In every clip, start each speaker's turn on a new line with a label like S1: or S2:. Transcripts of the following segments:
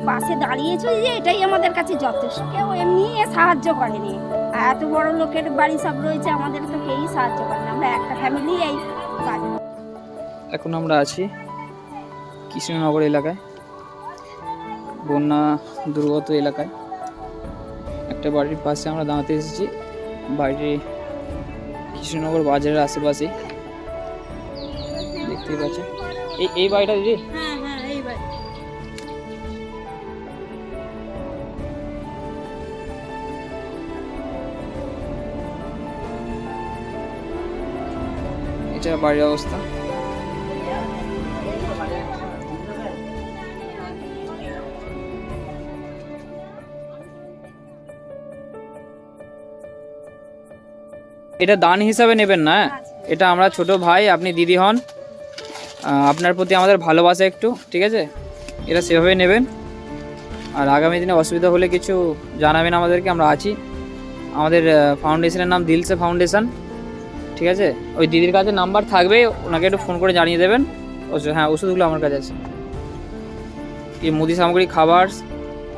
S1: পাশে দাঁড়িয়েছে যে এটাই আমাদের কাছে যথেষ্ট। কেউ এমনি সাহায্য করেনি। আর এত বড় লোকের বাড়ি সব রয়েছে, আমাদের তো কেউই সাহায্য করে না। আমরা একটা ফ্যামিলি এই কাজ।
S2: এখন আমরা আছি কৃষ্ণনগর এলাকায়, বন্যা দুর্গত এলাকায়। একটা বাড়ির পাশে আমরা দাঁড়াতে এসেছি। বাড়িটি কৃষ্ণনগর বাজারের আশেপাশে দেখতেই পাচ্ছেন। এই বাড়িটা দিদি?
S1: হ্যাঁ হ্যাঁ, এই বাড়ি।
S2: এটা বাড়ির অবস্থা। এটা দান হিসাবে নেবেন না, এটা আমরা ছোট ভাই, আপনি দিদি হন, আপনার প্রতি আমাদের ভালোবাসা একটু, ঠিক আছে? এটা সেভাবে নেবেন। আর আগামী দিনে অসুবিধা হলে কিছু জানাবেন আমাদেরকে, আমরা আছি। আমাদের ফাউন্ডেশনের নাম দিলসে ফাউন্ডেশন, ঠিক আছে? ওই দিদির কাছে নাম্বার থাকবে, ওনাকে একটু ফোন করে জানিয়ে দেবেন। হ্যাঁ, ওষুধগুলো আমার কাছে আছে। এই মুদি সামগ্রী, খাবার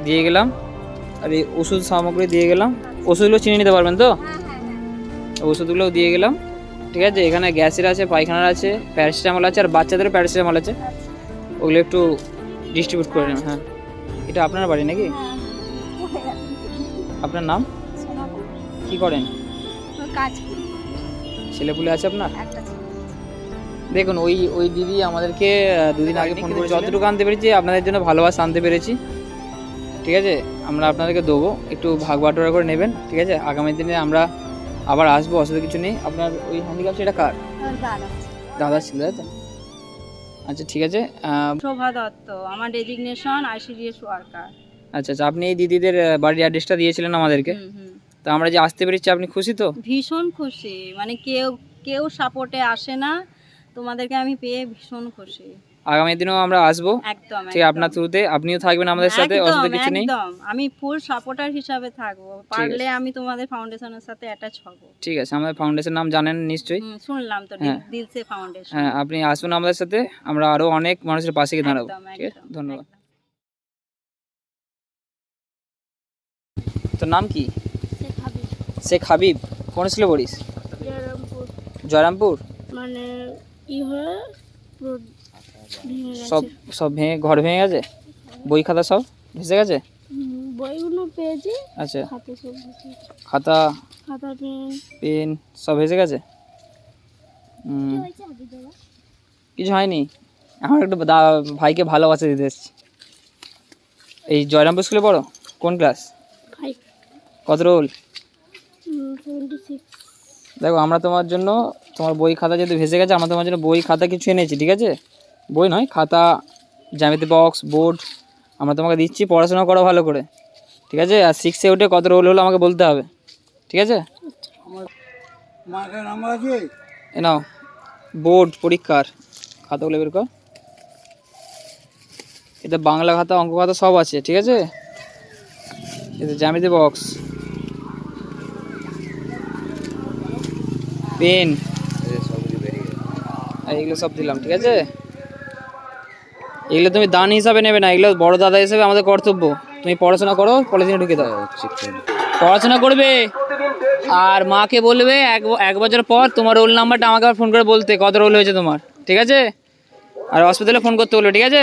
S2: দিয়ে গেলাম, আর এই ওষুধ সামগ্রী দিয়ে গেলাম। ওষুধগুলো চিনে নিতে পারবেন তো? ওষুধগুলোও দিয়ে গেলাম, ঠিক আছে? এখানে গ্যাসের আছে, পায়খানার আছে, প্যারাসিটামল আছে, আর বাচ্চাদের প্যারাসিটামল আছে। ওগুলো একটু ডিস্ট্রিবিউট করে নেন। হ্যাঁ, এটা আপনার বাড়ি নাকি? আপনার নাম কি করেন? ছেলেপুলে আছে আপনার? দেখুন, ওই দিদি আমাদেরকে দুদিন আগে ফোন করে যতটুকু আনতে পেরেছি আপনাদের জন্য ভালোবাসা আনতে পেরেছি, ঠিক আছে? আমরা আপনাদেরকে দেবো, একটু ভাগ বাটোয়ারা করে নেবেন, ঠিক আছে? আগামী দিনে আমরা আবার আসবো, অসুবিধা কিছু নেই। আপনার ওই হ্যান্ডিক্যাপ সেটা কার? দাদা ছিল, তাই তো? আচ্ছা, ঠিক আছে।
S1: শোভা দত্ত, আমার ডেজিগনেশন আইসিডিএস ওয়ার্কার।
S2: আচ্ছা আচ্ছা, আপনি এই দিদিদের বাড়ির অ্যাড্রেসটা দিয়েছিলেন আমাদেরকে, তো আমরা যে আসতে পেরেছি, আপনি খুশি তো?
S1: ভীষণ খুশি, মানে কেউ সাপোর্টে আসে না, তোমাদেরকে আমি পেয়ে ভীষণ খুশি।
S2: আগামী দিনেও আমরা আসবো,
S1: একদম
S2: ঠিক? আপনার থ্রুতে আপনিও থাকবেন আমাদের সাথে, অসুবিধা কিছু নেই।
S1: একদম, আমি ফুল সাপোর্টার হিসাবে থাকবো, পারলে আমি তোমাদের ফাউন্ডেশনের সাথে অ্যাটাচ হব।
S2: ঠিক আছে, আমাদের ফাউন্ডেশন নাম জানেন নিশ্চয়ই?
S1: শুনলাম তো, দিলসে ফাউন্ডেশন।
S2: হ্যাঁ, আপনি আসুন আমাদের সাথে, আমরা আরো অনেক মানুষের পাশে গিয়ে দাঁড়াবো, ঠিক আছে? ধন্যবাদ। তোর নাম কি? শেখ হাবিব। কোন স্কুলে পড়িস? জয়রামপুর।
S1: মানে
S2: সব সব ভেঙে, ঘর ভেঙে গেছে, বই খাতা সব ভেসে গেছে?
S1: বইগুলো পেয়েছি।
S2: আচ্ছা,
S1: খাতা
S2: পেন সব ভেসে গেছে? কিছু হয়নি। আমার একটু ভাইকে ভালোবাসা দিতে এসেছি। এই জয়রামপুর স্কুলে পড়ো? কোন ক্লাস? কত রোল? দেখো, আমরা তোমার জন্য, তোমার বই খাতা যেহেতু ভেসে গেছে, আমরা তোমার জন্য বই খাতা কিছু এনেছি, ঠিক আছে? বই নয়, খাতা, জ্যামিতি বক্স, বোর্ড আমরা তোমাকে দিচ্ছি। পড়াশোনা করো ভালো করে, ঠিক আছে? আর 6-এ উঠে কত রোল হলো আমাকে বলতে হবে, ঠিক আছে? এ নাও বোর্ড পরীক্ষার খাতাগুলো বের কর। এটা বাংলা খাতা, অঙ্ক খাতা সব আছে, ঠিক আছে? এটা জ্যামিতি বক্স, পেন, আর এগুলো সব দিলাম, ঠিক আছে? এগুলো তুমি দান হিসাবে নেবে না, এগুলো বড় দাদা হিসেবে আমাদের কর্তব্য। তুমি পড়াশোনা করো, পলিথিনে ঢুকে দাও, পড়াশোনা করবে। আর মাকে বলবে এক বছর পর তোমার রোল নাম্বারটা আমাকে আবার ফোন করে বলতে, কত রোল হয়েছে তোমার, ঠিক আছে? আর হসপিটালে ফোন করতে বলবে, ঠিক আছে?